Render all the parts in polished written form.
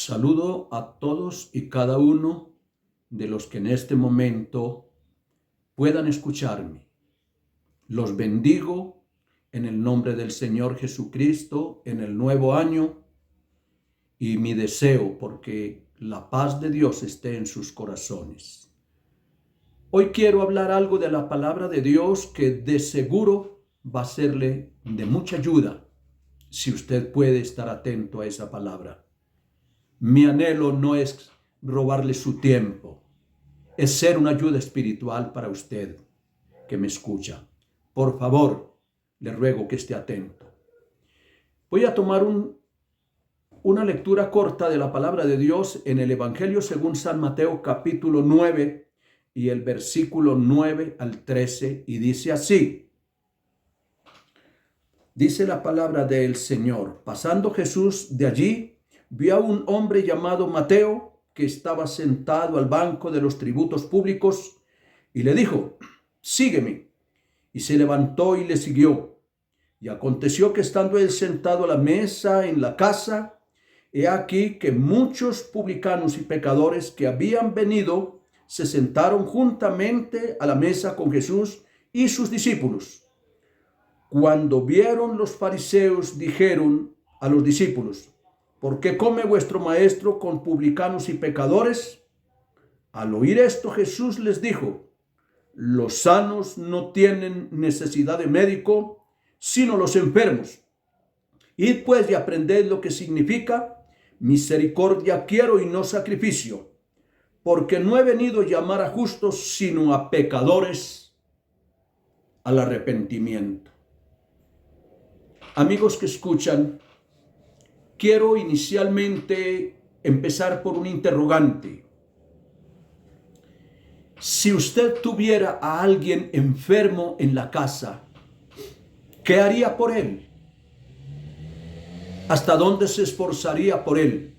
Saludo a todos y cada uno de los que en este momento puedan escucharme. Los bendigo en el nombre del Señor Jesucristo en el nuevo año y mi deseo porque la paz de Dios esté en sus corazones. Hoy quiero hablar algo de la palabra de Dios que de seguro va a serle de mucha ayuda si usted puede estar atento a esa palabra. Mi anhelo no es robarle su tiempo, es ser una ayuda espiritual para usted que me escucha. Por favor, le ruego que esté atento. Voy a tomar una lectura corta de la palabra de Dios en el Evangelio según San Mateo capítulo 9 y el versículo 9 al 13 y dice así. Dice la palabra del Señor: pasando Jesús de allí, vio a un hombre llamado Mateo que estaba sentado al banco de los tributos públicos y le dijo: sígueme. Y se levantó y le siguió. Y aconteció que estando él sentado a la mesa en la casa, he aquí que muchos publicanos y pecadores que habían venido se sentaron juntamente a la mesa con Jesús y sus discípulos. Cuando vieron los fariseos, dijeron a los discípulos: ¿por qué come vuestro maestro con publicanos y pecadores? Al oír esto, Jesús les dijo: los sanos no tienen necesidad de médico, sino los enfermos. Id pues y aprended lo que significa: misericordia quiero y no sacrificio, porque no he venido a llamar a justos, sino a pecadores al arrepentimiento. Amigos que escuchan, quiero inicialmente empezar por un interrogante. Si usted tuviera a alguien enfermo en la casa, ¿qué haría por él? ¿Hasta dónde se esforzaría por él?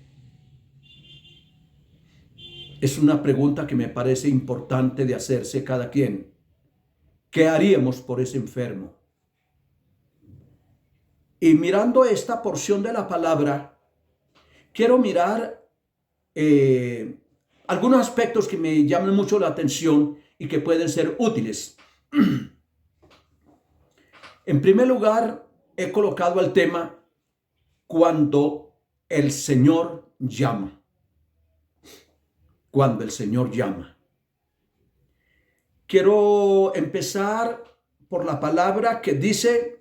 Es una pregunta que me parece importante de hacerse cada quien. ¿Qué haríamos por ese enfermo? Y mirando esta porción de la palabra, quiero mirar algunos aspectos que me llaman mucho la atención y que pueden ser útiles. En primer lugar, he colocado el tema cuando el Señor llama. Cuando el Señor llama. Quiero empezar por la palabra que dice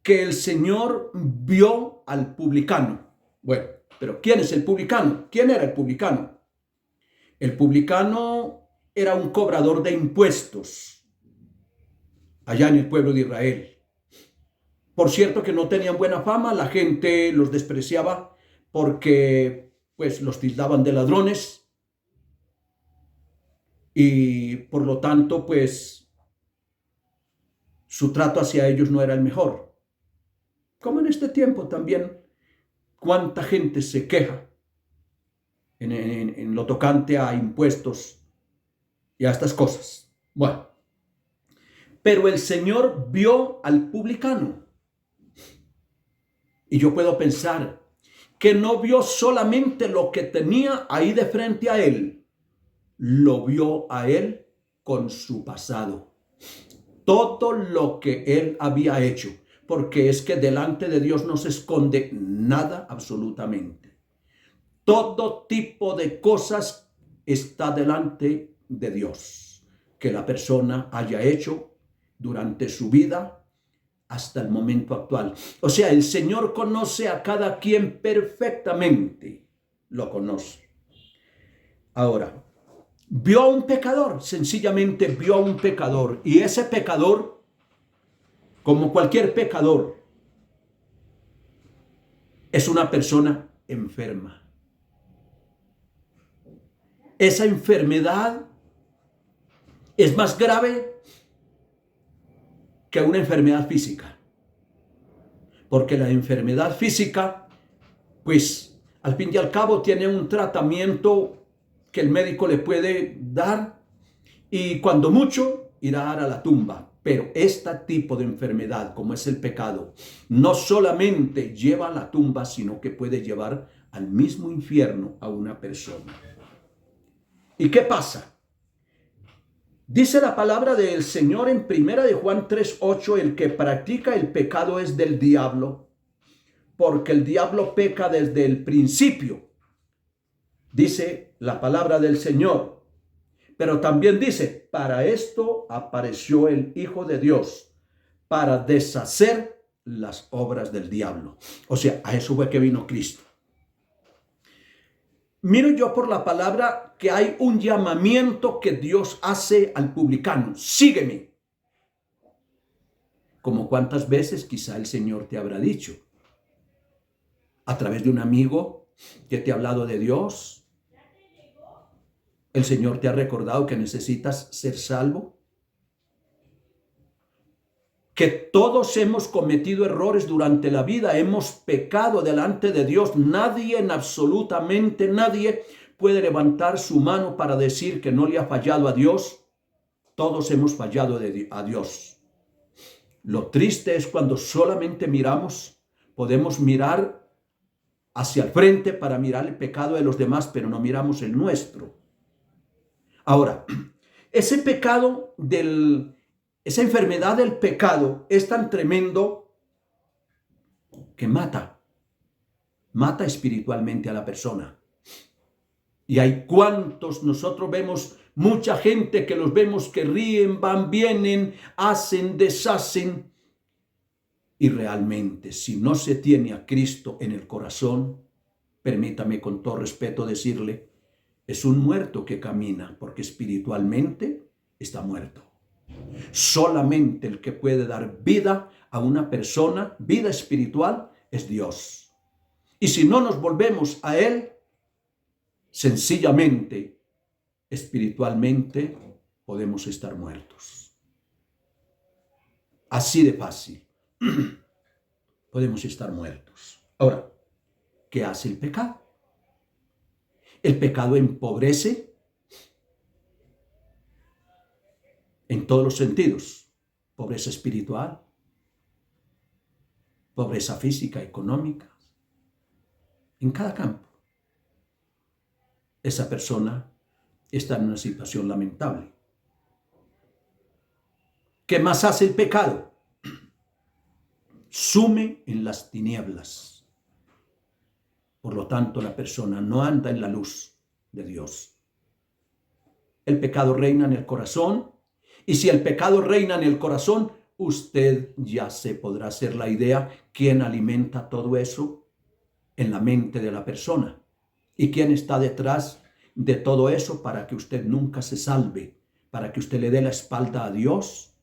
que el Señor vio al publicano. Bueno, pero ¿quién es el publicano? ¿Quién era el publicano? El publicano era un cobrador de impuestos allá en el pueblo de Israel. Por cierto que no tenían buena fama, la gente los despreciaba porque pues los tildaban de ladrones y por lo tanto pues su trato hacia ellos no era el mejor. Como en este tiempo también, cuánta gente se queja en lo tocante a impuestos y a estas cosas. Bueno, pero el Señor vio al publicano. Y yo puedo pensar que no vio solamente lo que tenía ahí de frente a él, lo vio a él con su pasado. Todo lo que él había hecho, porque es que delante de Dios no se esconde nada absolutamente. Todo tipo de cosas está delante de Dios que la persona haya hecho durante su vida hasta el momento actual. O sea, el Señor conoce a cada quien perfectamente, lo conoce. Ahora, vio a un pecador, sencillamente vio a un pecador, y ese pecador, como cualquier pecador, es una persona enferma. Esa enfermedad es más grave que una enfermedad física. Porque la enfermedad física, pues al fin y al cabo tiene un tratamiento que el médico le puede dar y cuando mucho irá a la tumba. Pero este tipo de enfermedad, como es el pecado, no solamente lleva a la tumba, sino que puede llevar al mismo infierno a una persona. ¿Y qué pasa? Dice la palabra del Señor en 1 de Juan 3:8, el que practica el pecado es del diablo, porque el diablo peca desde el principio. Dice la palabra del Señor. Pero también dice, para esto apareció el Hijo de Dios, para deshacer las obras del diablo. O sea, a eso fue que vino Cristo. Miro yo por la palabra que hay un llamamiento que Dios hace al publicano. Sígueme. Como cuántas veces quizá el Señor te habrá dicho. A través de un amigo que te ha hablado de Dios. El Señor te ha recordado que necesitas ser salvo. Que todos hemos cometido errores durante la vida, hemos pecado delante de Dios. Nadie, absolutamente nadie, puede levantar su mano para decir que no le ha fallado a Dios. Todos hemos fallado a Dios. Lo triste es cuando solamente podemos mirar hacia el frente para mirar el pecado de los demás, pero no miramos el nuestro. Ahora, ese pecado esa enfermedad del pecado es tan tremendo que mata espiritualmente a la persona. Y hay cuantos nosotros vemos, mucha gente que los vemos que ríen, van, vienen, hacen, deshacen. Y realmente, si no se tiene a Cristo en el corazón, permítame con todo respeto decirle, es un muerto que camina, porque espiritualmente está muerto. Solamente el que puede dar vida a una persona, vida espiritual, es Dios. Y si no nos volvemos a Él, sencillamente, espiritualmente, podemos estar muertos. Así de fácil. Podemos estar muertos. Ahora, ¿qué hace el pecado? El pecado empobrece en todos los sentidos. Pobreza espiritual, pobreza física, económica, en cada campo. Esa persona está en una situación lamentable. ¿Qué más hace el pecado? Sume en las tinieblas. Por lo tanto, la persona no anda en la luz de Dios. El pecado reina en el corazón. Y si el pecado reina en el corazón, usted ya se podrá hacer la idea quién alimenta todo eso en la mente de la persona. Y quién está detrás de todo eso para que usted nunca se salve, para que usted le dé la espalda a Dios,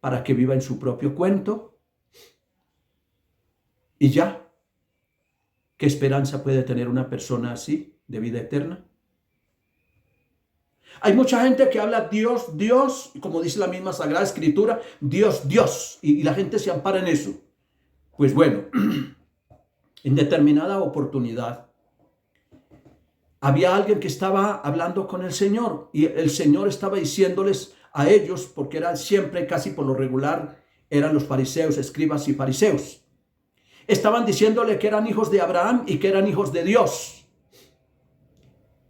para que viva en su propio cuento. Y ya, ¿qué esperanza puede tener una persona así de vida eterna? Hay mucha gente que habla Dios, Dios, como dice la misma Sagrada Escritura, Dios, Dios, y la gente se ampara en eso. Pues bueno, en determinada oportunidad, había alguien que estaba hablando con el Señor y el Señor estaba diciéndoles a ellos, porque eran siempre, casi por lo regular, eran los fariseos, escribas y fariseos. Estaban diciéndole que eran hijos de Abraham y que eran hijos de Dios.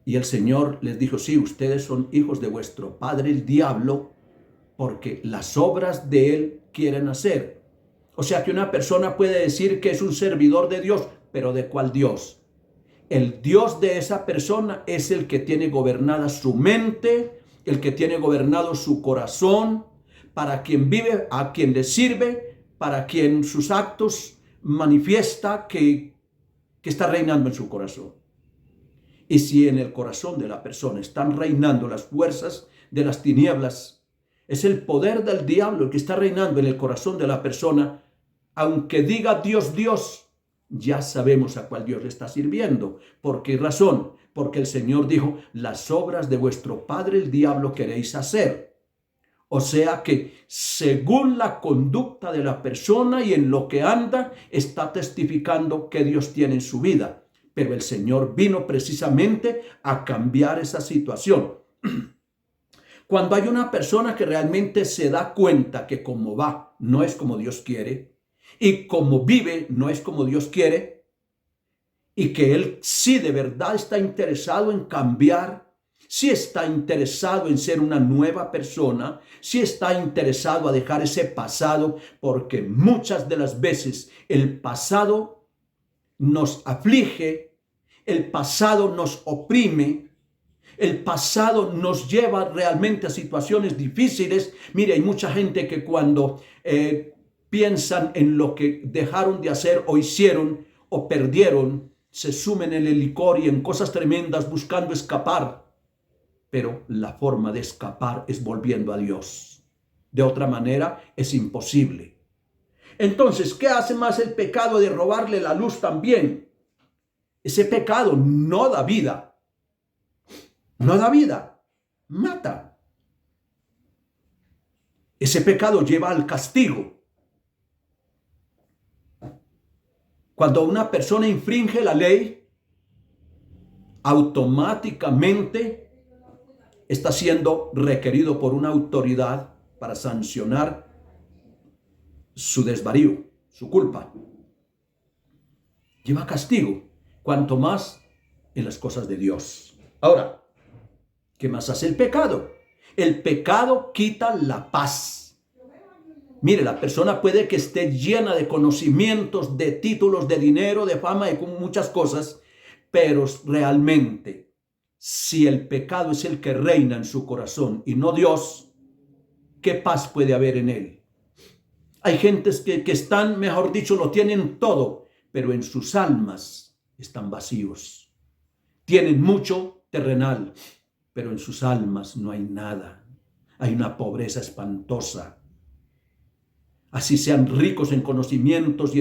Y el Señor les dijo, sí, ustedes son hijos de vuestro padre el diablo, porque las obras de él quieren hacer. O sea que una persona puede decir que es un servidor de Dios, pero ¿de cuál Dios? El Dios de esa persona es el que tiene gobernada su mente, el que tiene gobernado su corazón, para quien vive, a quien le sirve, para quien sus actos manifiesta que está reinando en su corazón. Y si en el corazón de la persona están reinando las fuerzas de las tinieblas, es el poder del diablo el que está reinando en el corazón de la persona. Aunque diga Dios, Dios, ya sabemos a cuál Dios le está sirviendo. ¿Por qué razón? Porque el Señor dijo, las obras de vuestro padre el diablo queréis hacer. O sea que según la conducta de la persona y en lo que anda, está testificando que Dios tiene en su vida. Pero el Señor vino precisamente a cambiar esa situación. Cuando hay una persona que realmente se da cuenta que como va no es como Dios quiere y como vive no es como Dios quiere, y que él sí de verdad está interesado en cambiar, sí está interesado en ser una nueva persona, sí está interesado a dejar ese pasado, porque muchas de las veces el pasado nos aflige, el pasado nos oprime, el pasado nos lleva realmente a situaciones difíciles. Mire, hay mucha gente que cuando piensan en lo que dejaron de hacer o hicieron o perdieron, se sumen en el licor y en cosas tremendas buscando escapar. Pero la forma de escapar es volviendo a Dios. De otra manera es imposible. Entonces, ¿qué hace más el pecado de robarle la luz también? Ese pecado no da vida. No da vida. Mata. Ese pecado lleva al castigo. Cuando una persona infringe la ley, automáticamente está siendo requerido por una autoridad para sancionar su desvarío, su culpa. Lleva castigo, cuanto más en las cosas de Dios. Ahora, ¿qué más hace el pecado? El pecado quita la paz. Mire, la persona puede que esté llena de conocimientos, de títulos, de dinero, de fama, de muchas cosas, pero realmente, si el pecado es el que reina en su corazón y no Dios, ¿qué paz puede haber en él? Hay gentes que están, mejor dicho, lo tienen todo, pero en sus almas están vacíos. Tienen mucho terrenal, pero en sus almas no hay nada. Hay una pobreza espantosa. Así sean ricos en conocimientos y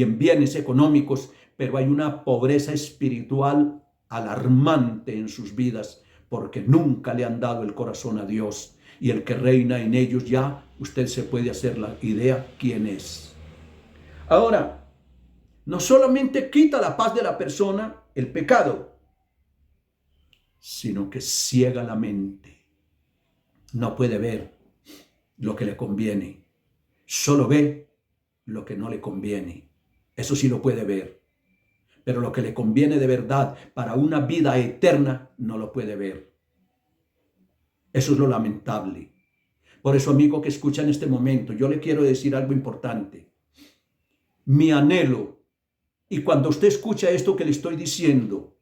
en bienes económicos, pero hay una pobreza espiritual alarmante en sus vidas, porque nunca le han dado el corazón a Dios. Y el que reina en ellos, ya usted se puede hacer la idea quién es. Ahora, no solamente quita la paz de la persona el pecado, sino que ciega la mente. No puede ver lo que le conviene. Solo ve lo que no le conviene. Eso sí lo puede ver. Pero lo que le conviene de verdad para una vida eterna no lo puede ver. Eso es lo lamentable. Por eso, amigo que escucha en este momento, yo le quiero decir algo importante. Mi anhelo, y cuando usted escucha esto que le estoy diciendo,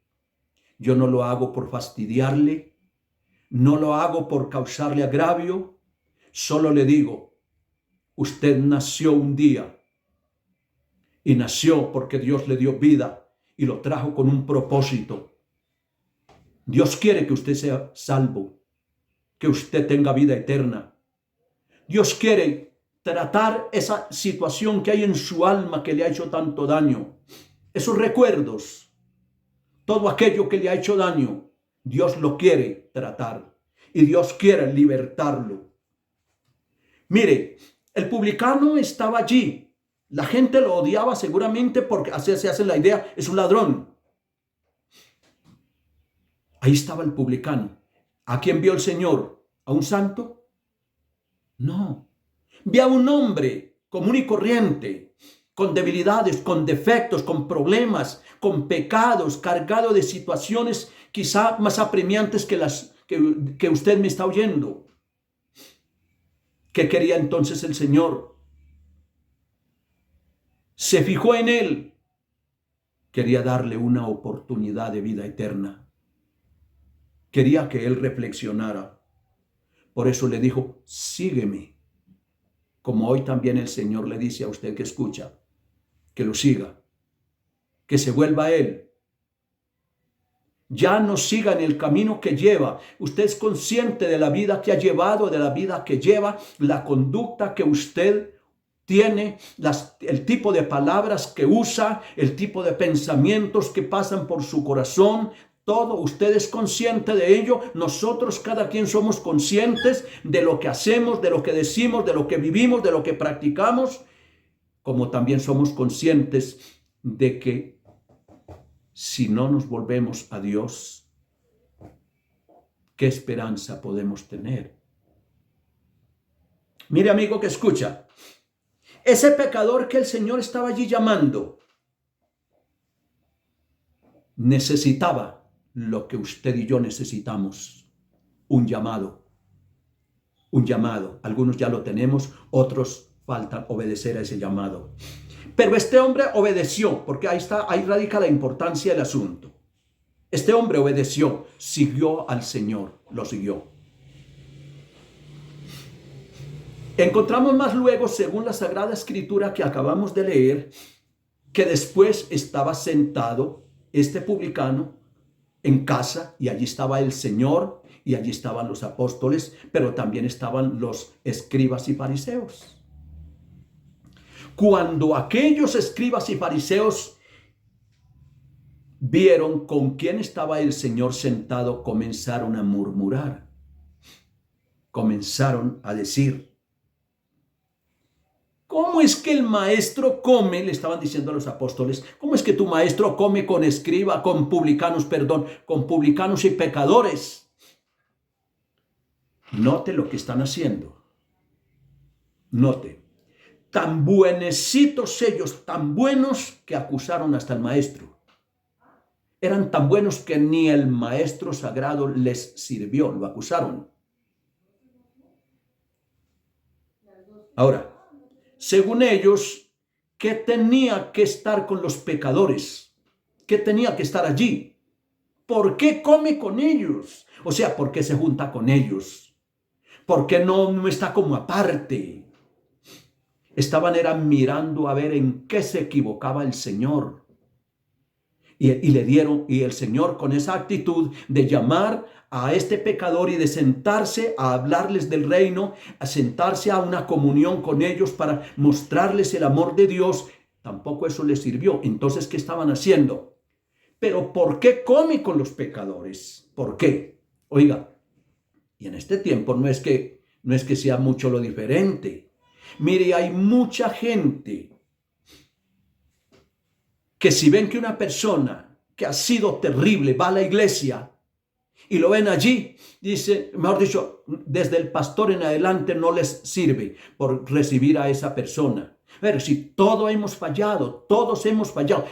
yo no lo hago por fastidiarle, no lo hago por causarle agravio, solo le digo, usted nació un día y nació porque Dios le dio vida y lo trajo con un propósito. Dios quiere que usted sea salvo, que usted tenga vida eterna. Dios quiere tratar esa situación que hay en su alma que le ha hecho tanto daño, esos recuerdos, todo aquello que le ha hecho daño. Dios lo quiere tratar y Dios quiere libertarlo. Mire, el publicano estaba allí. La gente lo odiaba seguramente porque así se hace la idea, es un ladrón. Ahí estaba el publicano. ¿A quién vio el Señor? ¿A un santo? No. Vio a un hombre común y corriente, con debilidades, con defectos, con problemas, con pecados, cargado de situaciones quizá más apremiantes que las que usted me está oyendo. ¿Qué quería entonces el Señor? Se fijó en él. Quería darle una oportunidad de vida eterna. Quería que él reflexionara. Por eso le dijo, sígueme. Como hoy también el Señor le dice a usted que escucha, que lo siga, que se vuelva a él. Ya no siga en el camino que lleva. Usted es consciente de la vida que ha llevado, de la vida que lleva, la conducta que usted tiene, el tipo de palabras que usa, el tipo de pensamientos que pasan por su corazón. Todo, usted es consciente de ello. Nosotros, cada quien, somos conscientes de lo que hacemos, de lo que decimos, de lo que vivimos, de lo que practicamos, como también somos conscientes de que si no nos volvemos a Dios, ¿qué esperanza podemos tener? Mire, amigo que escucha, ese pecador que el Señor estaba allí llamando, necesitaba lo que usted y yo necesitamos, un llamado, un llamado. Algunos ya lo tenemos, otros faltan obedecer a ese llamado. Pero este hombre obedeció, porque ahí radica la importancia del asunto. Este hombre obedeció, siguió al Señor, lo siguió. Encontramos más luego, según la Sagrada Escritura que acabamos de leer, que después estaba sentado este publicano en casa y allí estaba el Señor y allí estaban los apóstoles, pero también estaban los escribas y fariseos. Cuando aquellos escribas y fariseos vieron con quién estaba el Señor sentado, comenzaron a murmurar, comenzaron a decir: ¿cómo es que el maestro come? Le estaban diciendo a los apóstoles, ¿cómo es que tu maestro come con publicanos y pecadores? Note lo que están haciendo. Note. Tan buenecitos ellos, tan buenos que acusaron hasta el maestro. Eran tan buenos que ni el maestro sagrado les sirvió, lo acusaron. Ahora, según ellos, ¿qué tenía que estar con los pecadores? ¿Qué tenía que estar allí? ¿Por qué come con ellos? O sea, ¿por qué se junta con ellos? ¿Por qué no está como aparte? Eran mirando a ver en qué se equivocaba el Señor. Y el Señor, con esa actitud de llamar a este pecador y de sentarse a hablarles del reino, a sentarse a una comunión con ellos para mostrarles el amor de Dios, tampoco eso les sirvió. Entonces, ¿qué estaban haciendo? Pero ¿por qué come con los pecadores? ¿Por qué? Oiga, y en este tiempo no es que sea mucho lo diferente. Mire, hay mucha gente que si ven que una persona que ha sido terrible va a la iglesia y lo ven allí, dice, mejor dicho, desde el pastor en adelante no les sirve por recibir a esa persona. Pero si todos hemos fallado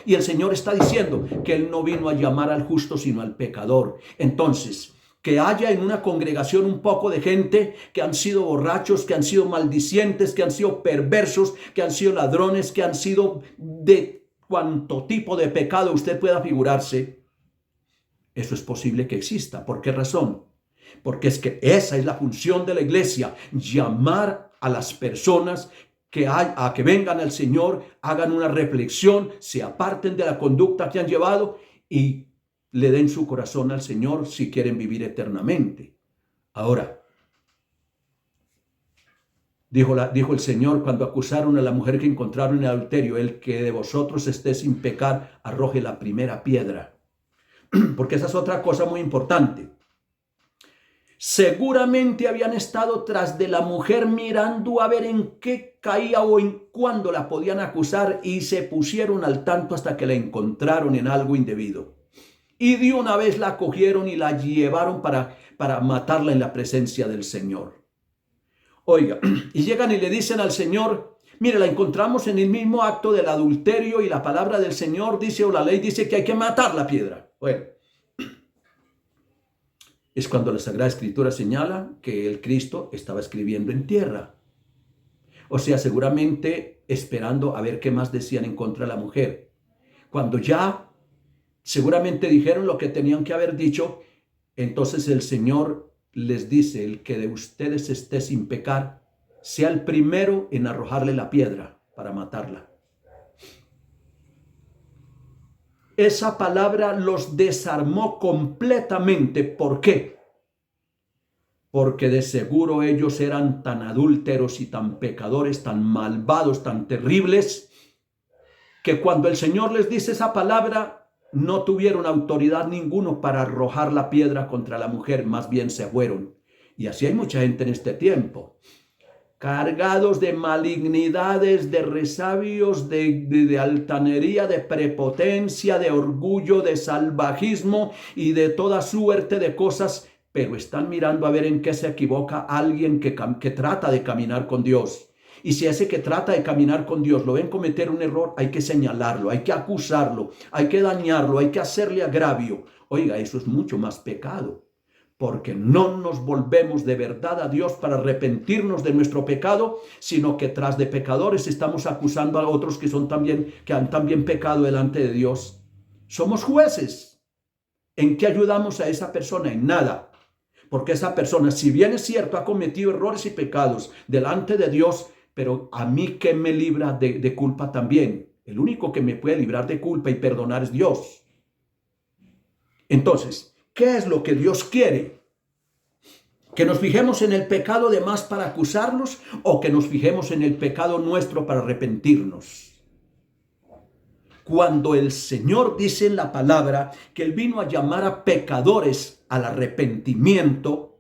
y el Señor está diciendo que Él no vino a llamar al justo sino al pecador. Entonces, que haya en una congregación un poco de gente que han sido borrachos, que han sido maldicientes, que han sido perversos, que han sido ladrones, que han sido de cuanto tipo de pecado usted pueda figurarse. Eso es posible que exista. ¿Por qué razón? Porque es que esa es la función de la iglesia, llamar a las personas a que vengan al Señor, hagan una reflexión, se aparten de la conducta que han llevado y le den su corazón al Señor si quieren vivir eternamente. Ahora, dijo el Señor cuando acusaron a la mujer que encontraron en adulterio: el que de vosotros esté sin pecar, arroje la primera piedra. Porque esa es otra cosa muy importante. Seguramente habían estado tras de la mujer mirando a ver en qué caía o en cuándo la podían acusar, y se pusieron al tanto hasta que la encontraron en algo indebido. Y de una vez la cogieron y la llevaron para matarla en la presencia del Señor. Oiga, y llegan y le dicen al Señor: mire, la encontramos en el mismo acto del adulterio y la palabra del Señor dice, o la ley dice, que hay que matar la piedra. Bueno, es cuando la Sagrada Escritura señala que el Cristo estaba escribiendo en tierra. O sea, seguramente esperando a ver qué más decían en contra de la mujer. Cuando ya seguramente dijeron lo que tenían que haber dicho, entonces el Señor les dice: el que de ustedes esté sin pecar, sea el primero en arrojarle la piedra para matarla. Esa palabra los desarmó completamente. ¿Por qué? Porque de seguro ellos eran tan adúlteros y tan pecadores, tan malvados, tan terribles, que cuando el Señor les dice esa palabra, no tuvieron autoridad ninguno para arrojar la piedra contra la mujer, más bien se fueron. Y así hay mucha gente en este tiempo, cargados de malignidades, de resabios, de altanería, de prepotencia, de orgullo, de salvajismo y de toda suerte de cosas, pero están mirando a ver en qué se equivoca alguien que trata de caminar con Dios. Y si ese que trata de caminar con Dios lo ven cometer un error, hay que señalarlo, hay que acusarlo, hay que dañarlo, hay que hacerle agravio. Oiga, eso es mucho más pecado, porque no nos volvemos de verdad a Dios para arrepentirnos de nuestro pecado, sino que tras de pecadores estamos acusando a otros que han también pecado delante de Dios. Somos jueces. ¿En qué ayudamos a esa persona? En nada. Porque esa persona, si bien es cierto, ha cometido errores y pecados delante de Dios, pero a mí, ¿qué me libra de culpa también? El único que me puede librar de culpa y perdonar es Dios. Entonces, ¿qué es lo que Dios quiere? ¿Que nos fijemos en el pecado de más para acusarlos o que nos fijemos en el pecado nuestro para arrepentirnos? Cuando el Señor dice en la palabra que Él vino a llamar a pecadores al arrepentimiento,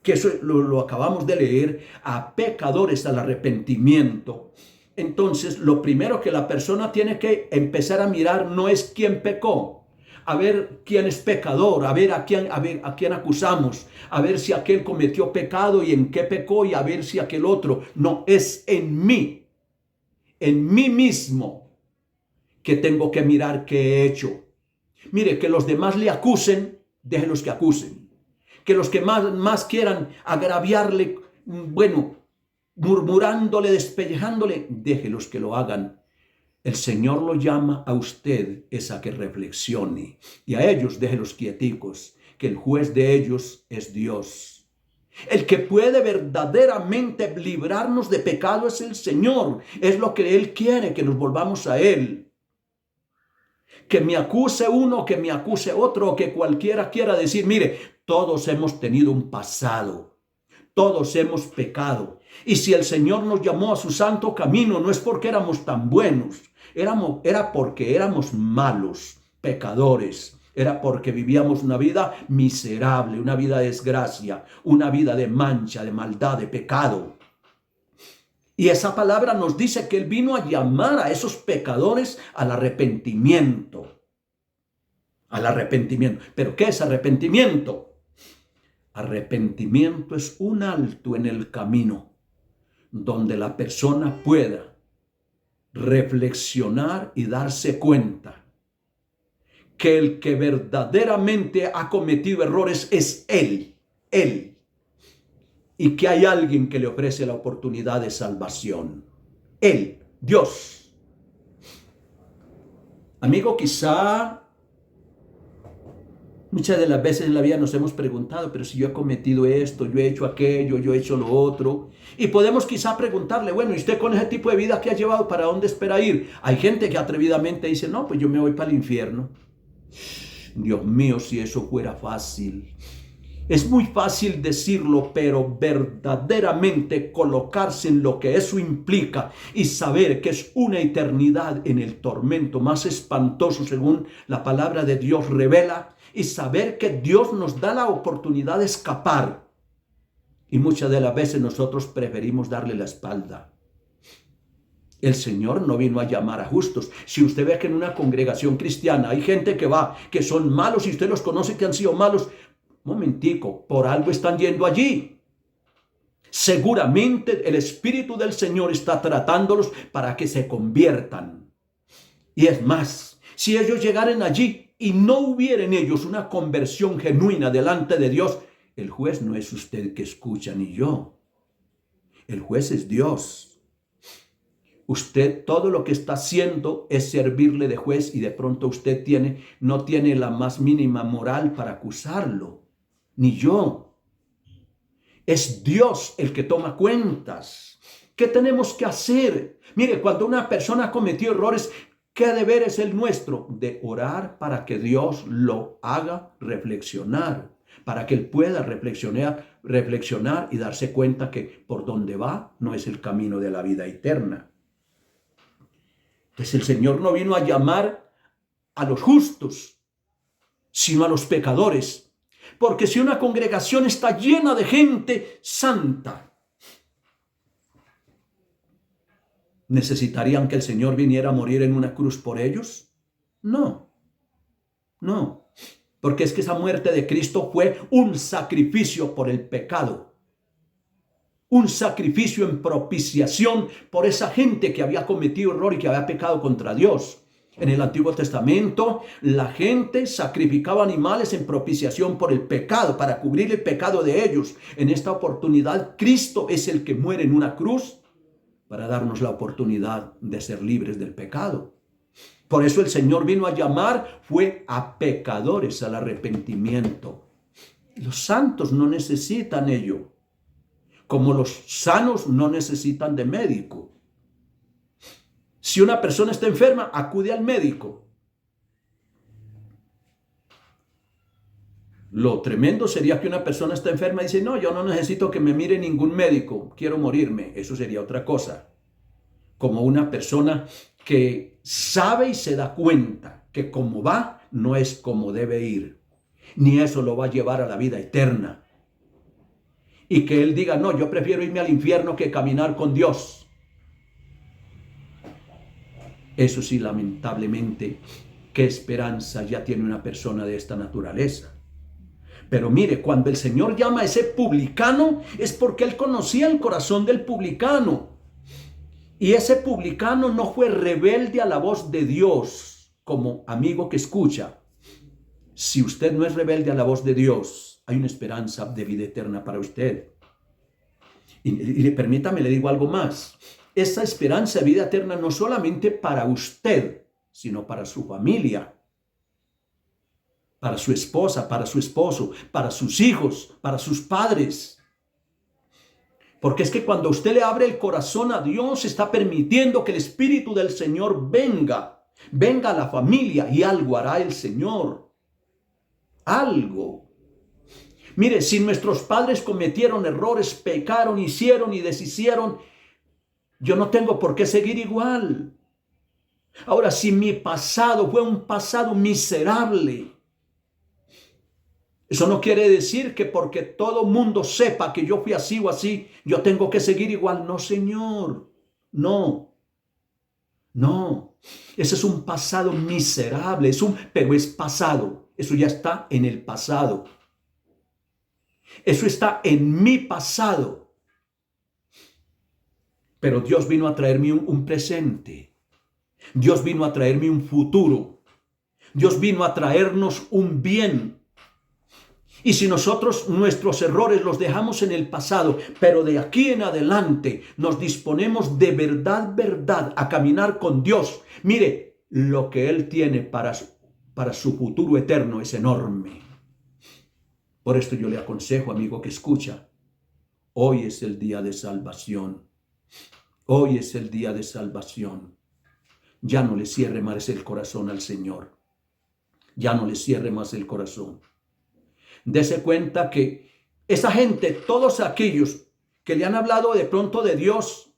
que eso lo acabamos de leer, a pecadores al arrepentimiento, entonces lo primero que la persona tiene que empezar a mirar no es quién pecó, a ver quién es pecador, a ver a quién acusamos, a ver si aquel cometió pecado y en qué pecó y a ver si aquel otro. No, es en mí mismo que tengo que mirar qué he hecho. Mire, que los demás le acusen, déjenlos que acusen. Que los que más quieran agraviarle, bueno, murmurándole, despellejándole, déjenlos que lo hagan. El Señor lo llama a usted es a que reflexione y a ellos déjenlos quieticos, que el juez de ellos es Dios. El que puede verdaderamente librarnos de pecado es el Señor. Es lo que Él quiere, que nos volvamos a Él. Que me acuse uno, que me acuse otro, o que cualquiera quiera decir, mire, todos hemos tenido un pasado, todos hemos pecado. Y si el Señor nos llamó a su santo camino, no es porque éramos tan buenos, era porque éramos malos, pecadores. Era porque vivíamos una vida miserable, una vida de desgracia, una vida de mancha, de maldad, de pecado. Y esa palabra nos dice que Él vino a llamar a esos pecadores al arrepentimiento. Al arrepentimiento. ¿Pero qué es arrepentimiento? Arrepentimiento es un alto en el camino donde la persona pueda reflexionar y darse cuenta que el que verdaderamente ha cometido errores es Él. Y que hay alguien que le ofrece la oportunidad de salvación. Él, Dios. Amigo, quizá muchas de las veces en la vida nos hemos preguntado, pero si yo he cometido esto, yo he hecho aquello, yo he hecho lo otro. Y podemos quizá preguntarle, bueno, ¿y usted con ese tipo de vida que ha llevado, para dónde espera ir? Hay gente que atrevidamente dice, no, pues yo me voy para el infierno. Dios mío, si eso fuera fácil. Es muy fácil decirlo, pero verdaderamente colocarse en lo que eso implica y saber que es una eternidad en el tormento más espantoso según la palabra de Dios revela, y saber que Dios nos da la oportunidad de escapar. Y muchas de las veces nosotros preferimos darle la espalda. El Señor no vino a llamar a justos. Si usted ve que en una congregación cristiana hay gente que va, que son malos y usted los conoce que han sido malos, momentico, por algo están yendo allí. Seguramente el Espíritu del Señor está tratándolos para que se conviertan. Y es más, si ellos llegaran allí y no hubiera en ellos una conversión genuina delante de Dios, el juez no es usted que escucha ni yo. El juez es Dios. Usted todo lo que está haciendo es servirle de juez y de pronto usted no tiene la más mínima moral para acusarlo. Ni yo. Es Dios el que toma cuentas. ¿Qué tenemos que hacer? Mire, cuando una persona cometió errores, ¿qué deber es el nuestro? De orar para que Dios lo haga reflexionar, para que él pueda reflexionar y darse cuenta que por donde va no es el camino de la vida eterna. Pues el Señor no vino a llamar a los justos, sino a los pecadores. Porque si una congregación está llena de gente santa, ¿necesitarían que el Señor viniera a morir en una cruz por ellos? No. Porque es que esa muerte de Cristo fue un sacrificio por el pecado. un sacrificio en propiciación por esa gente que había cometido error y que había pecado contra Dios. En el Antiguo Testamento, la gente sacrificaba animales en propiciación por el pecado, para cubrir el pecado de ellos. En esta oportunidad, Cristo es el que muere en una cruz para darnos la oportunidad de ser libres del pecado. Por eso el Señor vino a llamar, fue a pecadores al arrepentimiento. Los santos no necesitan ello, como los sanos no necesitan de médico. Si una persona está enferma, acude al médico. Lo tremendo sería que una persona está enferma y dice, no, yo no necesito que me mire ningún médico, quiero morirme. Eso sería otra cosa. Como una persona que sabe y se da cuenta que como va, no es como debe ir. Ni eso lo va a llevar a la vida eterna. Y que él diga, no, yo prefiero irme al infierno que caminar con Dios. Eso sí, lamentablemente, qué esperanza ya tiene una persona de esta naturaleza. Pero mire, cuando el Señor llama a ese publicano, es porque Él conocía el corazón del publicano. Y ese publicano no fue rebelde a la voz de Dios, como amigo que escucha. Si usted no es rebelde a la voz de Dios, hay una esperanza de vida eterna para usted. Y permítame, le digo algo más. Esa esperanza de vida eterna no solamente para usted, sino para su familia, para su esposa, para su esposo, para sus hijos, para sus padres. Porque es que cuando usted le abre el corazón a Dios, está permitiendo que el Espíritu del Señor venga a la familia, y algo hará el Señor. Algo. Mire, si nuestros padres cometieron errores, pecaron, hicieron y deshicieron, yo no tengo por qué seguir igual. Ahora, si mi pasado fue un pasado miserable, eso no quiere decir que porque todo mundo sepa que yo fui así o así, yo tengo que seguir igual. No, Señor. No. Ese es un pasado miserable, pero es pasado. Eso ya está en el pasado. Eso está en mi pasado. Pero Dios vino a traerme un presente. Dios vino a traerme un futuro. Dios vino a traernos un bien. Y si nosotros nuestros errores los dejamos en el pasado, pero de aquí en adelante nos disponemos de verdad a caminar con Dios, mire, lo que Él tiene para su futuro eterno es enorme. Por esto yo le aconsejo, amigo que escucha, hoy es el día de salvación. Hoy es el día de salvación. Ya no le cierre más el corazón al Señor. Ya no le cierre más el corazón. Dese cuenta que esa gente, todos aquellos que le han hablado de pronto de Dios,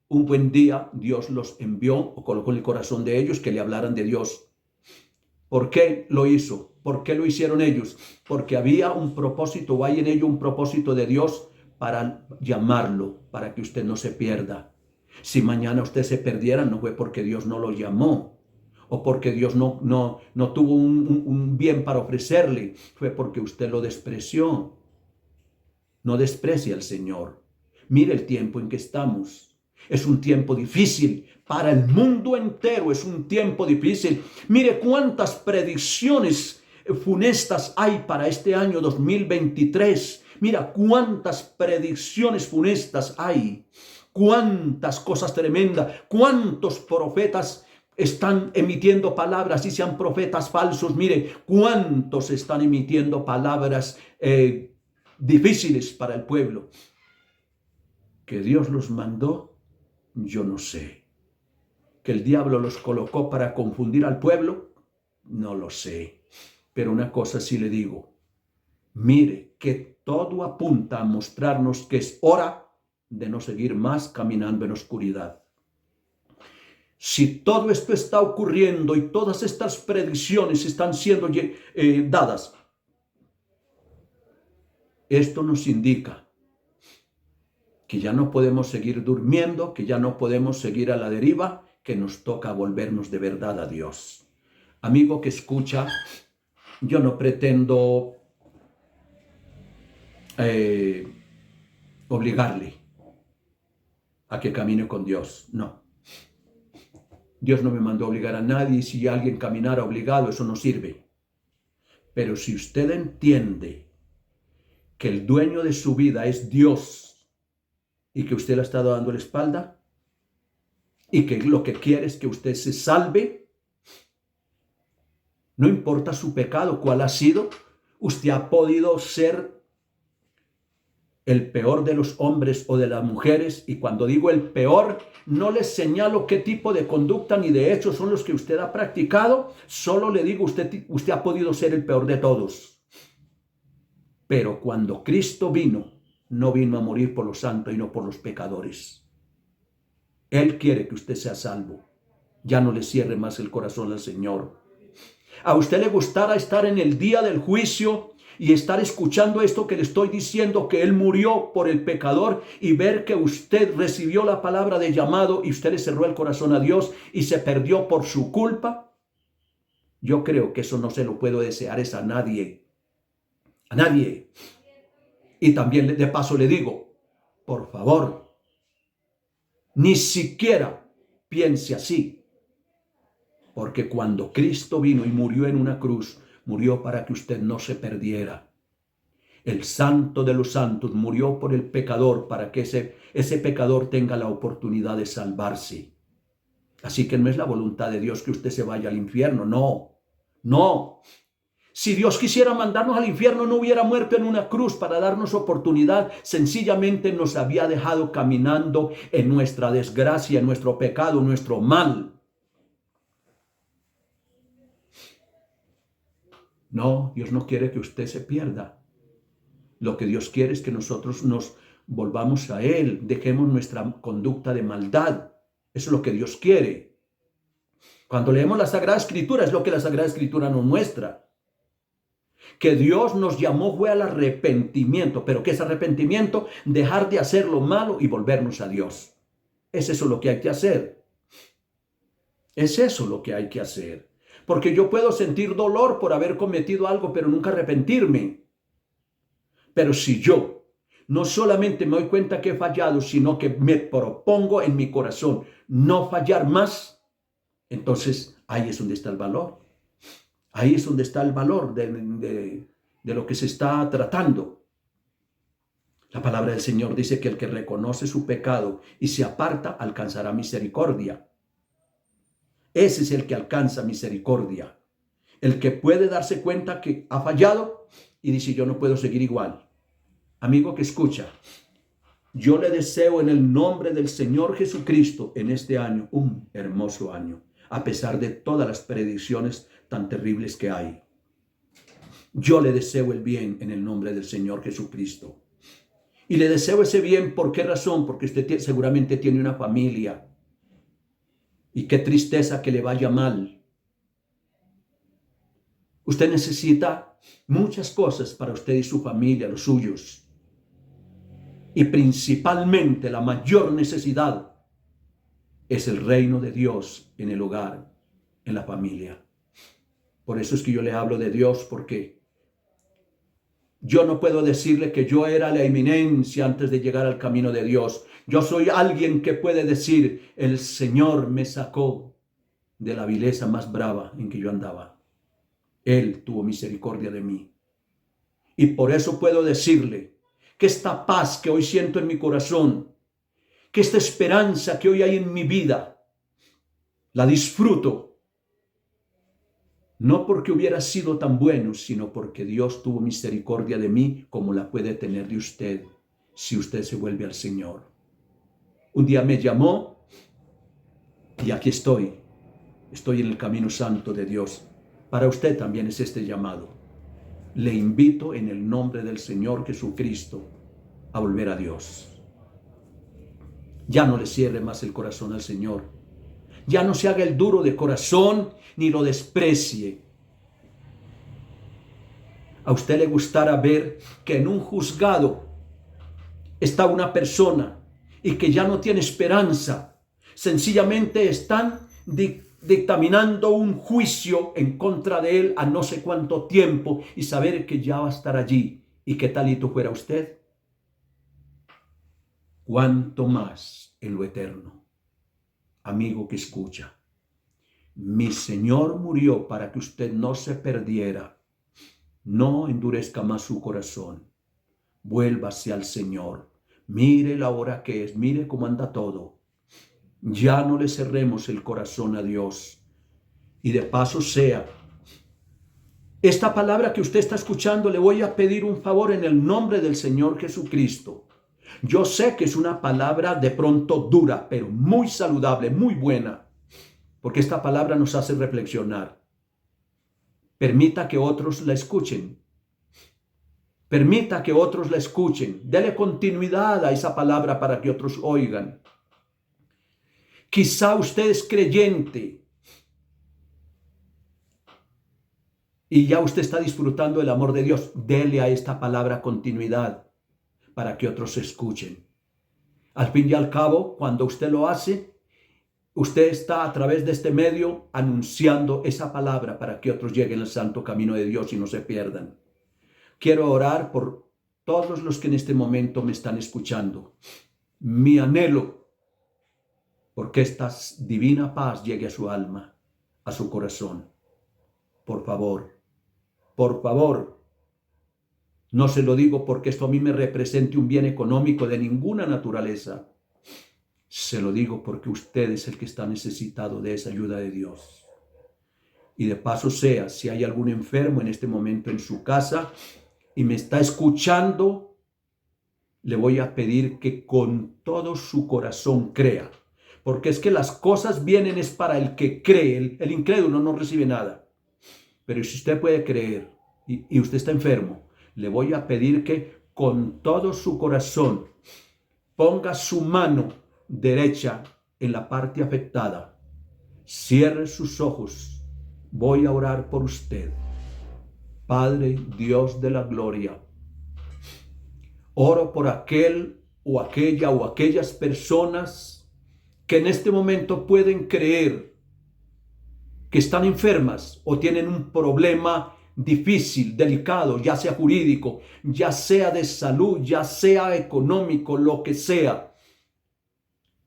un buen día Dios los envió o colocó en el corazón de ellos que le hablaran de Dios. ¿Por qué lo hizo? ¿Por qué lo hicieron ellos? Porque había un propósito, o hay en ello un propósito de Dios para llamarlo, para que usted no se pierda. Si mañana usted se perdiera, no fue porque Dios no lo llamó o porque Dios no tuvo un bien para ofrecerle, fue porque usted lo despreció. No desprecie al Señor. Mire el tiempo en que estamos. Es un tiempo difícil para el mundo entero, es un tiempo difícil. Mire cuántas predicciones funestas hay para este año 2023. Mira cuántas predicciones funestas hay. Cuántas cosas tremendas, cuántos profetas están emitiendo palabras y sean profetas falsos. Mire, cuántos están emitiendo palabras difíciles para el pueblo. Que Dios los mandó, yo no sé. Que el diablo los colocó para confundir al pueblo, no lo sé. Pero una cosa sí le digo, mire que todo apunta a mostrarnos que es hora de no seguir más caminando en oscuridad. Si todo esto está ocurriendo y todas estas predicciones están siendo dadas, esto nos indica que ya no podemos seguir durmiendo, que ya no podemos seguir a la deriva, que nos toca volvernos de verdad a Dios. Amigo que escucha, yo no pretendo obligarle a que camine con Dios. No. Dios no me mandó a obligar a nadie, y si alguien caminara obligado, eso no sirve. Pero si usted entiende que el dueño de su vida es Dios y que usted le ha estado dando la espalda y que lo que quiere es que usted se salve, no importa su pecado, cuál ha sido, usted ha podido ser el peor de los hombres o de las mujeres, y cuando digo el peor, no les señalo qué tipo de conducta ni de hechos son los que usted ha practicado, solo le digo, usted ha podido ser el peor de todos. Pero cuando Cristo vino, no vino a morir por los santos y no por los pecadores. Él quiere que usted sea salvo. Ya no le cierre más el corazón al Señor. ¿A usted le gustará estar en el día del juicio y estar escuchando esto que le estoy diciendo, que Él murió por el pecador, y ver que usted recibió la palabra de llamado y usted le cerró el corazón a Dios y se perdió por su culpa? Yo creo que eso no se lo puedo desear a nadie. A nadie. Y también de paso le digo, por favor, ni siquiera piense así. Porque cuando Cristo vino y murió en una cruz, murió para que usted no se perdiera. El santo de los santos murió por el pecador para que ese pecador tenga la oportunidad de salvarse. Así que no es la voluntad de Dios que usted se vaya al infierno. No, no. Si Dios quisiera mandarnos al infierno, no hubiera muerto en una cruz para darnos oportunidad. Sencillamente nos había dejado caminando en nuestra desgracia, en nuestro pecado, en nuestro mal. No, Dios no quiere que usted se pierda. Lo que Dios quiere es que nosotros nos volvamos a Él, dejemos nuestra conducta de maldad. Eso es lo que Dios quiere. Cuando leemos la Sagrada Escritura, es lo que la Sagrada Escritura nos muestra. Que Dios nos llamó fue al arrepentimiento. ¿Pero qué es arrepentimiento? Dejar de hacer lo malo y volvernos a Dios. Es eso lo que hay que hacer. Es eso lo que hay que hacer. Porque yo puedo sentir dolor por haber cometido algo, pero nunca arrepentirme. Pero si yo no solamente me doy cuenta que he fallado, sino que me propongo en mi corazón no fallar más, entonces ahí es donde está el valor. Ahí es donde está el valor de lo que se está tratando. La palabra del Señor dice que el que reconoce su pecado y se aparta alcanzará misericordia. Ese es el que alcanza misericordia. El que puede darse cuenta que ha fallado y dice, yo no puedo seguir igual. Amigo que escucha, yo le deseo en el nombre del Señor Jesucristo en este año un hermoso año, a pesar de todas las predicciones tan terribles que hay. Yo le deseo el bien en el nombre del Señor Jesucristo. Y le deseo ese bien, ¿por qué razón? Porque usted seguramente tiene una familia. Y qué tristeza que le vaya mal. Usted necesita muchas cosas para usted y su familia, los suyos. Y principalmente la mayor necesidad es el reino de Dios en el hogar, en la familia. Por eso es que yo le hablo de Dios, porque yo no puedo decirle que yo era la eminencia antes de llegar al camino de Dios. Yo soy alguien que puede decir, el Señor me sacó de la vileza más brava en que yo andaba. Él tuvo misericordia de mí. Y por eso puedo decirle que esta paz que hoy siento en mi corazón, que esta esperanza que hoy hay en mi vida, la disfruto. No porque hubiera sido tan bueno, sino porque Dios tuvo misericordia de mí como la puede tener de usted si usted se vuelve al Señor. Un día me llamó y aquí estoy. Estoy en el camino santo de Dios. Para usted también es este llamado. Le invito en el nombre del Señor Jesucristo a volver a Dios. Ya no le cierre más el corazón al Señor. Ya no se haga el duro de corazón ni lo desprecie. A usted le gustará ver que en un juzgado está una persona y que ya no tiene esperanza. Sencillamente están dictaminando un juicio en contra de él a no sé cuánto tiempo y saber que ya va a estar allí. ¿Y qué talito fuera usted? cuánto más en lo eterno. Amigo que escucha, mi Señor murió para que usted no se perdiera. No endurezca más su corazón. Vuélvase al Señor. Mire la hora que es, mire cómo anda todo. Ya no le cerremos el corazón a Dios. Y de paso sea, esta palabra que usted está escuchando, le voy a pedir un favor en el nombre del Señor Jesucristo. Yo sé que es una palabra de pronto dura, pero muy saludable, muy buena, porque esta palabra nos hace reflexionar. Permita que otros la escuchen. Permita que otros la escuchen. Dele continuidad a esa palabra para que otros oigan. Quizá usted es creyente y ya usted está disfrutando del amor de Dios. Dele a esta palabra continuidad para que otros escuchen. Al fin y al cabo, cuando usted lo hace, usted está a través de este medio anunciando esa palabra para que otros lleguen al santo camino de Dios y no se pierdan. Quiero orar por todos los que en este momento me están escuchando. Mi anhelo, porque esta divina paz llegue a su alma, a su corazón. Por favor, no se lo digo porque esto a mí me represente un bien económico de ninguna naturaleza. Se lo digo porque usted es el que está necesitado de esa ayuda de Dios. Y de paso sea, si hay algún enfermo en este momento en su casa y me está escuchando, le voy a pedir que con todo su corazón crea. Porque es que las cosas vienen es para el que cree. El incrédulo no recibe nada. Pero si usted puede creer y usted está enfermo, le voy a pedir que con todo su corazón ponga su mano derecha en la parte afectada. Cierre sus ojos. Voy a orar por usted. Padre, Dios de la gloria, oro por aquel o aquella o aquellas personas que en este momento pueden creer que están enfermas o tienen un problema difícil, delicado, ya sea jurídico, ya sea de salud, ya sea económico, lo que sea.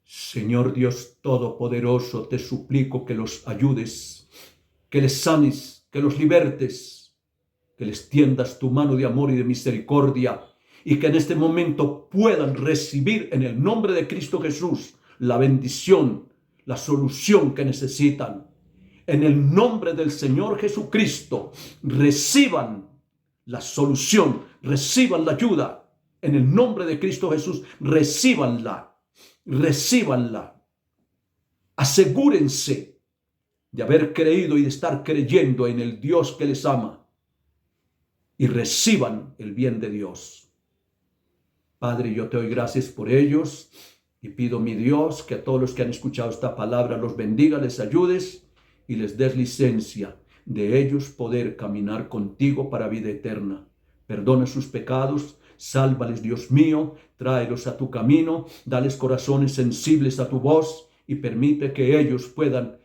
Señor Dios Todopoderoso, te suplico que los ayudes, que les sanes, que los libertes, que les tiendas tu mano de amor y de misericordia y que en este momento puedan recibir en el nombre de Cristo Jesús la bendición, la solución que necesitan. En el nombre del Señor Jesucristo, reciban la solución, reciban la ayuda. En el nombre de Cristo Jesús, recíbanla. Asegúrense de haber creído y de estar creyendo en el Dios que les ama y reciban el bien de Dios. Padre, yo te doy gracias por ellos y pido, mi Dios, que a todos los que han escuchado esta palabra los bendiga, les ayudes y les des licencia de ellos poder caminar contigo para vida eterna. Perdona sus pecados, sálvales, Dios mío, tráelos a tu camino, dales corazones sensibles a tu voz y permite que ellos puedan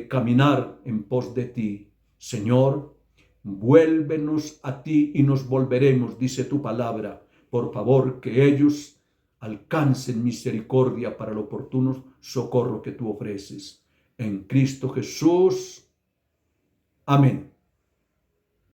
caminar en pos de ti. Señor, vuélvenos a ti y nos volveremos, dice tu palabra. Por favor, que ellos alcancen misericordia para el oportuno socorro que tú ofreces. En Cristo Jesús. Amén.